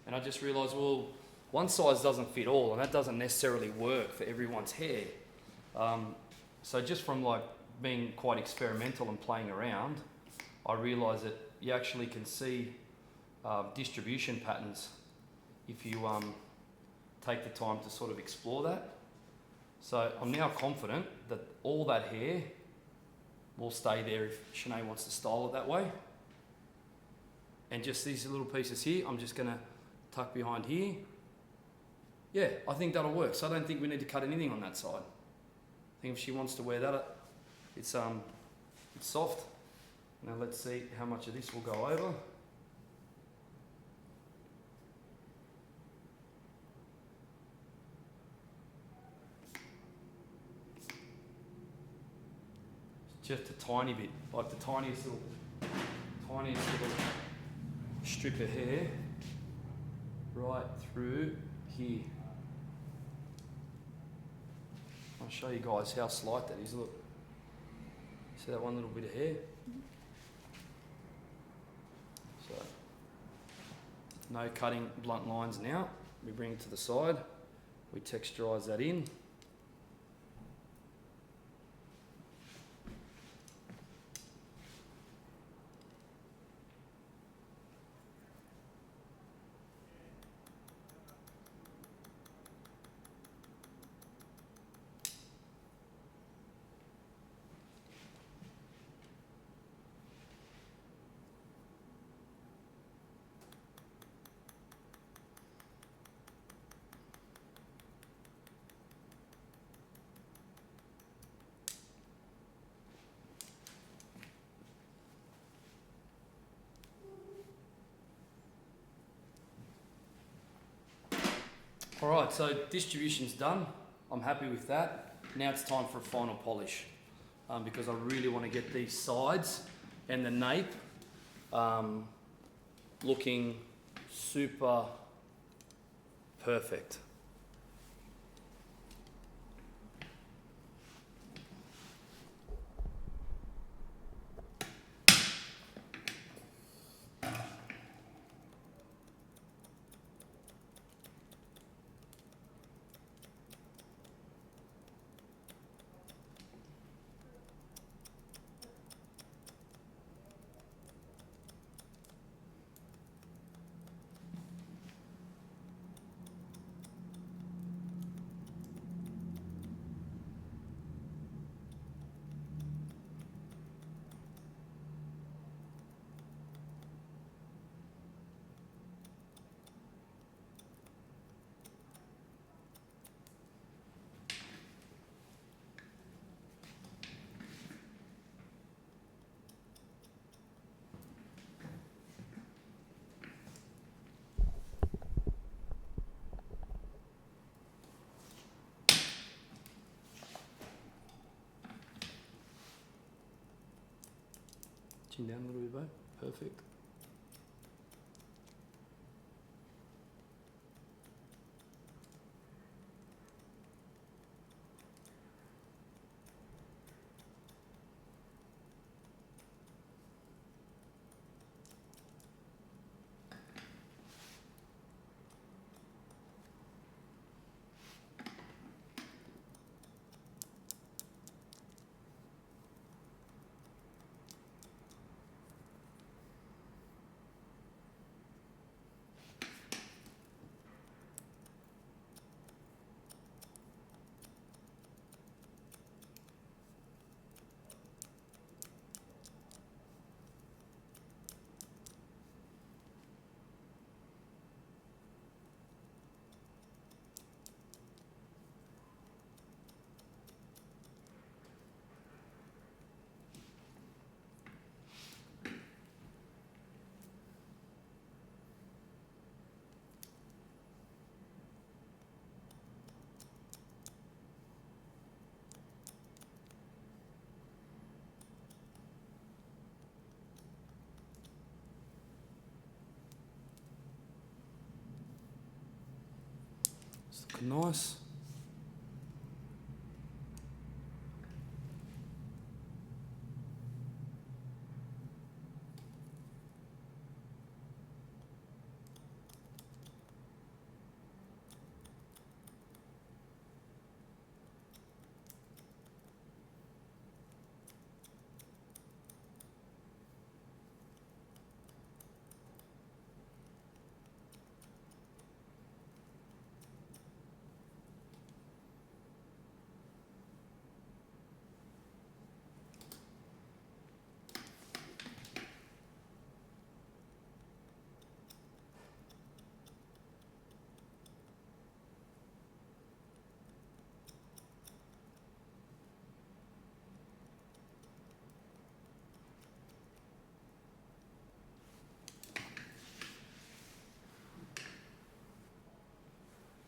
And I just realised, well, one size doesn't fit all, and that doesn't necessarily work for everyone's hair. So just from like being quite experimental and playing around, I realised that you actually can see distribution patterns if you take the time to sort of explore that. So I'm now confident that all that hair will stay there if Sinead wants to style it that way. And just these little pieces here, I'm just going to tuck behind here. Yeah, I think that'll work. So I don't think we need to cut anything on that side. I think if she wants to wear that, it's soft. Now let's see how much of this will go over. Just a tiny bit, like the tiniest little strip of hair right through here. I'll show you guys how slight that is. Look, see that one little bit of hair? So, no cutting blunt lines now. We bring it to the side, we texturise that in. All right, so distribution's done. I'm happy with that. Now it's time for a final polish because I really want to get these sides and the nape looking super perfect. Chin down a little bit, babe. Perfect. Looking nice.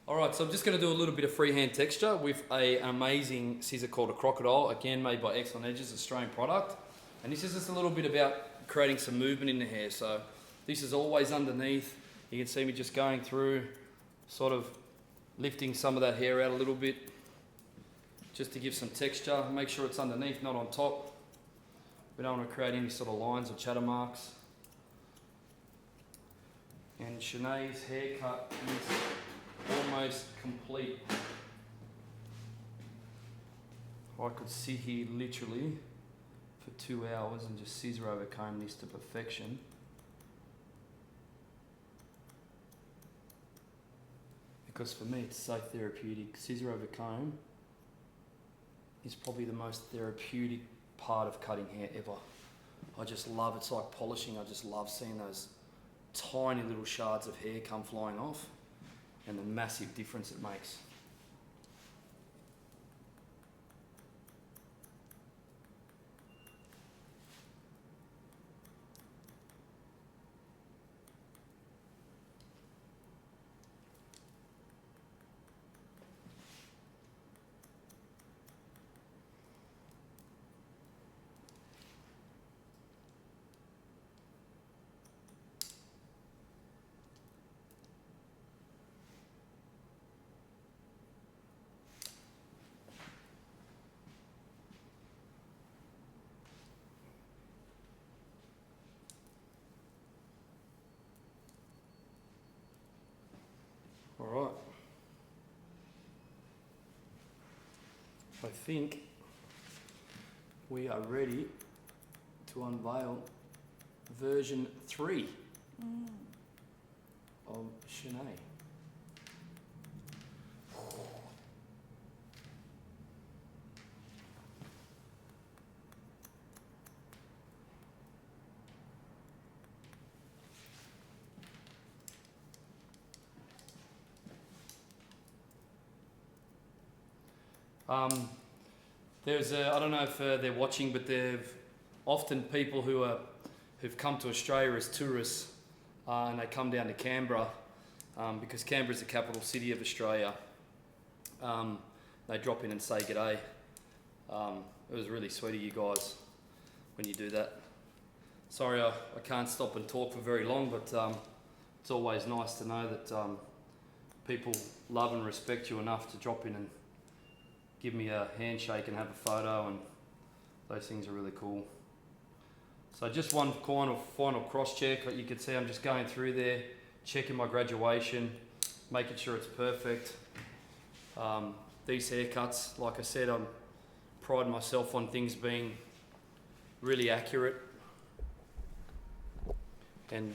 Alright, so I'm just going to do a little bit of freehand texture with an amazing scissor called a Crocodile, again made by Excellent Edges, Australian product. And this is just a little bit about creating some movement in the hair. So this is always underneath. You can see me just going through, sort of lifting some of that hair out a little bit, just to give some texture. Make sure it's underneath, not on top. We don't want to create any sort of lines or chatter marks. And Sinead's haircut is almost complete. I could sit here literally for 2 hours and just scissor over comb this to perfection. Because for me it's so therapeutic. Scissor over comb is probably the most therapeutic part of cutting hair ever. I just love it. It's like polishing. I just love seeing those tiny little shards of hair come flying off, and the massive difference it makes. All right. I think we are ready to unveil version 3 of Sinead. I don't know if they're watching, but they've often people who've come to Australia as tourists, and they come down to Canberra, because Canberra's the capital city of Australia. They drop in and say g'day. It was really sweet of you guys when you do that. Sorry, I can't stop and talk for very long, but it's always nice to know that people love and respect you enough to drop in and give me a handshake and have a photo, and those things are really cool. So just one final cross check. You can see I'm just going through there, checking my graduation, making sure it's perfect. These haircuts, like I said, I'm pride myself on things being really accurate. And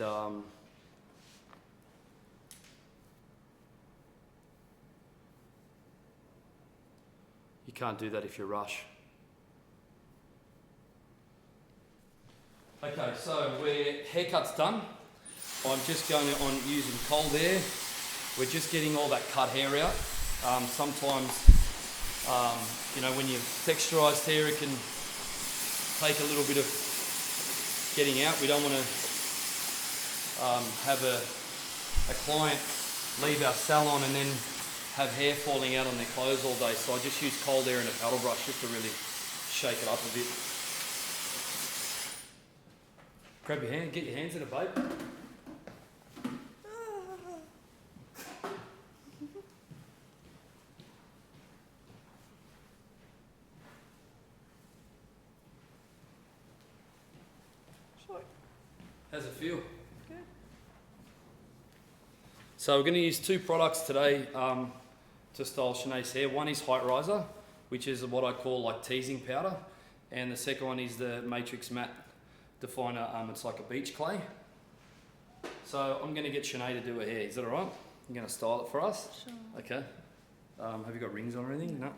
you can't do that if you rush. Okay, so haircut's done. I'm just going on using cold air. We're just getting all that cut hair out. Sometimes, when you've texturized hair, it can take a little bit of getting out. We don't want to have a client leave our salon and then have hair falling out on their clothes all day. So I just use cold air and a paddle brush just to really shake it up a bit. Grab your hand, get your hands in it, babe. How's it feel? Good. So we're going to use two products today to style Sinead's hair. One is Height Riser, which is what I call like teasing powder, and the second one is the Matrix Matte Definer. It's like a beach clay. So I'm going to get Sinead to do her hair. Is that all right? You're going to style it for us? Sure. Okay. Have you got rings on or anything? No.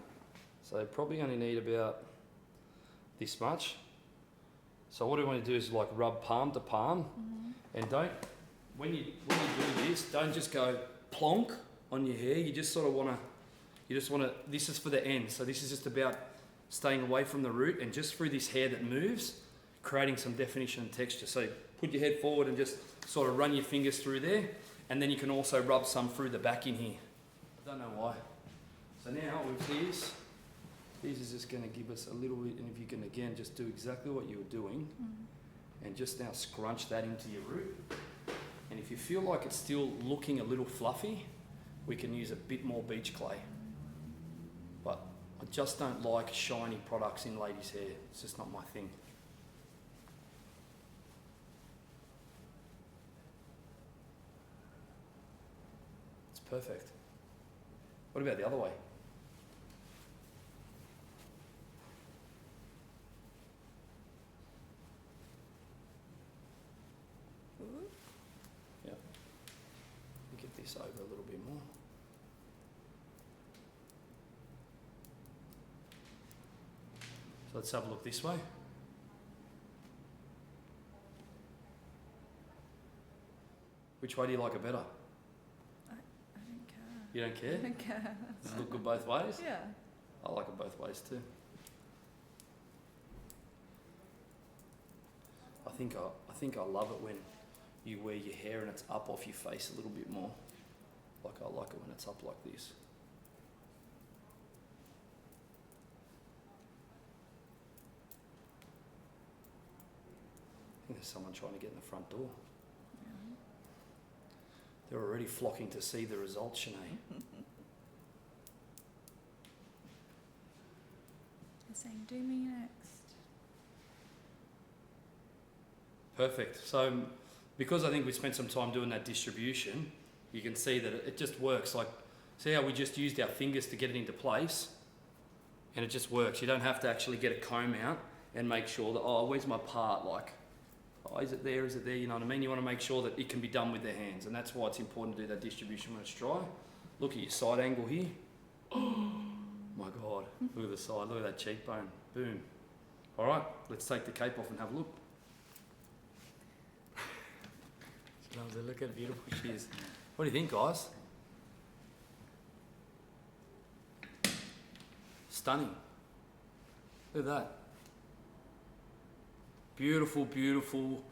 So probably only need about this much. So what I want to do is like rub palm to palm, and don't, when you do this, don't just go plonk on your hair. You just sort of want to, this is for the end. So this is just about staying away from the root and just through this hair that moves, creating some definition and texture. So put your head forward and just sort of run your fingers through there, and then you can also rub some through the back in here. I don't know why. So now with this is just going to give us a little bit, and if you can again just do exactly what you were doing, and just now scrunch that into your root. And if you feel like it's still looking a little fluffy, we can use a bit more beach clay. But I just don't like shiny products in ladies' hair. It's just not my thing. It's perfect. What about the other way? Yeah. Get this over a little bit more. So let's have a look this way. Which way do you like it better? I don't care. You don't care? I don't care. Does it look good both ways? Yeah. I like it both ways too. I think I love it when you wear your hair and it's up off your face a little bit more. Like I like it when it's up like this. I think there's someone trying to get in the front door. Yeah. They're already flocking to see the results, Sinead. They're saying, do me next. Perfect. So because I think we spent some time doing that distribution, you can see that it just works. Like, see how we just used our fingers to get it into place, and it just works. You don't have to actually get a comb out and make sure that, oh, where's my part? Like, oh, is it there? Is it there? You know what I mean? You want to make sure that it can be done with their hands, and that's why it's important to do that distribution when it's dry. Look at your side angle here. Oh my God, look at the side, look at that cheekbone. Boom. All right, let's take the cape off and have a look. She loves it. Look how beautiful she is. What do you think, guys? Stunning. Look at that. Beautiful, beautiful,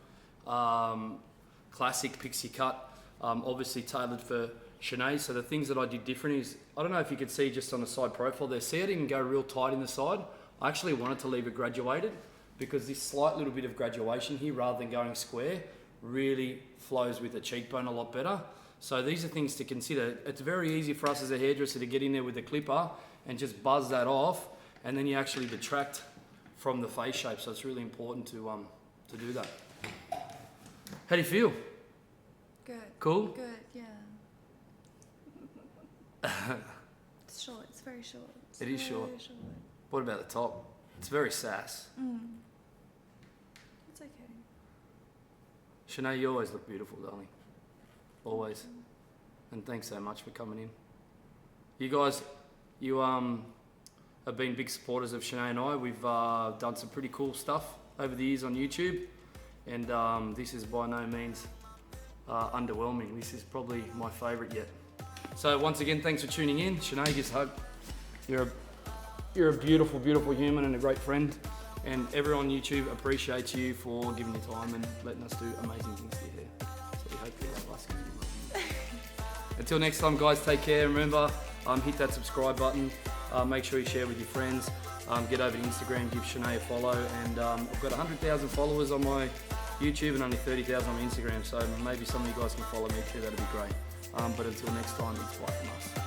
classic pixie cut, obviously tailored for Sinead. So the things that I did different is, I don't know if you could see just on the side profile there, see I didn't go real tight in the side. I actually wanted to leave it graduated because this slight little bit of graduation here, rather than going square, really flows with the cheekbone a lot better. So these are things to consider. It's very easy for us as a hairdresser to get in there with the clipper and just buzz that off, and then you actually detract from the face shape. So it's really important to do that. How do you feel? Good. Cool? Good, yeah. It's short, it's very short. It is short. What about the top? It's very sass. It's okay. Sinead, you always look beautiful, darling. Always. And thanks so much for coming in. You guys, you have been big supporters of Sinead and I. We've done some pretty cool stuff over the years on YouTube, and this is by no means underwhelming. This is probably my favourite yet. So once again, thanks for tuning in. Sinead, just hope you're a beautiful, beautiful human and a great friend, and everyone on YouTube appreciates you for giving your time and letting us do amazing things to your hair. So we hope you love us. Until next time, guys, take care. Remember, hit that subscribe button. Make sure you share with your friends. Get over to Instagram, give Sinead a follow. And I've got 100,000 followers on my YouTube and only 30,000 on my Instagram. So maybe some of you guys can follow me too. That'd be great. But until next time, it's bye from us.